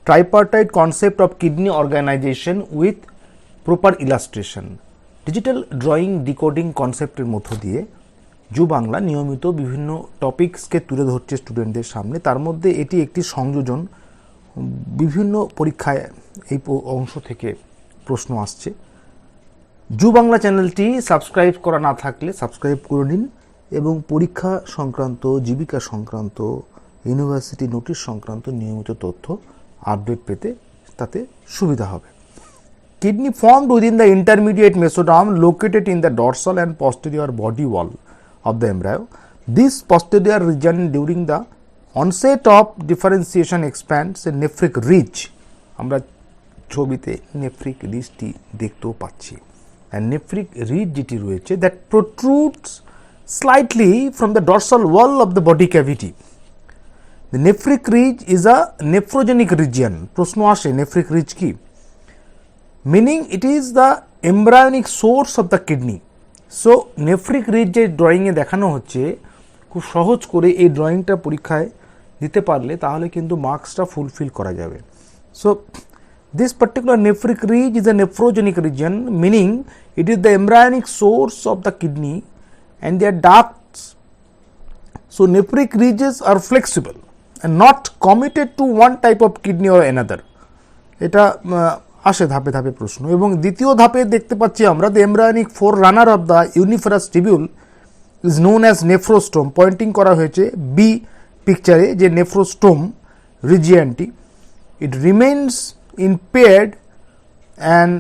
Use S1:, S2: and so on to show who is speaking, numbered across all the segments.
S1: tripartite concept of kidney organization with proper illustration. Digital drawing decoding কনসেপ্টের মধ্য দিয়ে যু বাংলা নিয়মিত বিভিন্ন টপিকসকে তুলে ধরছে স্টুডেন্টদের সামনে। তার মধ্যে এটি একটি সংযোজন, বিভিন্ন পরীক্ষায় এই অংশ থেকে প্রশ্ন আসছে। যু বাংলা চ্যানেলটি সাবস্ক্রাইব করা না থাকলে সাবস্ক্রাইব করে নিন এবং পরীক্ষা সংক্রান্ত, জীবিকা সংক্রান্ত, ইউনিভার্সিটি নোটিশ সংক্রান্ত নিয়মিত তথ্য আপডেট পেতে তাতে সুবিধা হবে। Kidney formed within the intermediate mesoderm located in the dorsal and posterior body wall of the embryo. This posterior region during the onset of differentiation expands a nephric ridge. আমরা ছবিতে nephric ridgeটি দেখতেও পাচ্ছি। And nephric ridge যেটি রয়েছে that protrudes slightly from the dorsal wall of the body cavity. The nephric ridge is a nephrogenic region. প্রশ্ন আসে nephric ridge কি? Meaning it is the embryonic source of the kidney. So nephric ridge যে ড্রয়িংয়ে দেখানো হচ্ছে, খুব সহজ করে এই ড্রয়িংটা পরীক্ষায় দিতে পারলে তাহলে কিন্তু মার্কসটা ফুলফিল করা যাবে। So this particular nephric ridge is a nephrogenic region, meaning it is the embryonic source of the kidney and their ducts. So nephric ridges are flexible and not committed to one type of kidney or another. এটা আসে ধাপে ধাপে প্রশ্ন। এবং দ্বিতীয় ধাপে দেখতে পাচ্ছি আমরা the embryonic forerunner of the uniferous tubule is known as nephrostome. Pointing করা হয়েছে বি পিকচারে যে নেফ্রোস্টোম রিজিয়নটি। It remains impaired and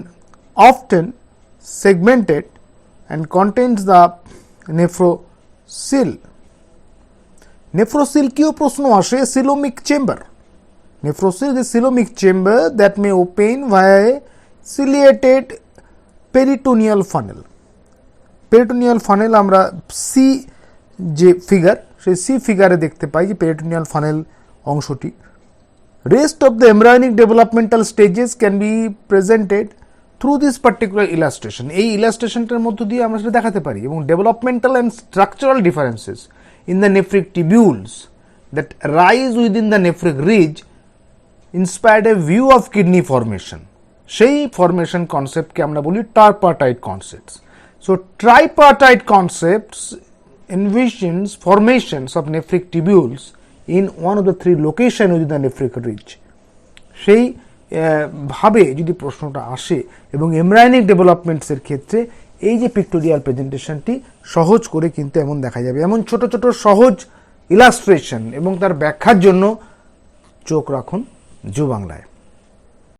S1: often segmented and contains the nephrosil. Nephrosil কিও প্রশ্ন আসে? coelomic chamber. Nephrosil is a coelomic chamber that may open via a ciliated peritoneal funnel. Peritoneal funnel আমরা C যে figure, সেই C ফিগারে দেখতে পাই যে peritoneal funnel অংশটি। Rest of the embryonic developmental stages can be presented through this particular illustration. এই ইলাস্ট্রেশনটার মধ্য দিয়ে আমরা সেটা দেখাতে পারি। এবং developmental and structural differences in the nephric tubules that rise within the nephric ridge inspired a view of kidney formation. সেই formation concept-কে আমরা বলি tripartite concepts. So tripartite concepts envisions formations of nephric tubules in one of the three locations within the nephric ridge. সেই ভাবে যদি প্রশ্নটা আসে এবং embryonic ডেভেলপমেন্টসের ক্ষেত্রে এই যে পিক্টোরিয়াল প্রেজেন্টেশনটি সহজ করে কিন্তু এমন দেখা যাবে। এমন ছোট ছোট সহজ ইলাস্ট্রেশন এবং তার ব্যাখ্যার জন্য চোখ রাখুন যু বাংলায়।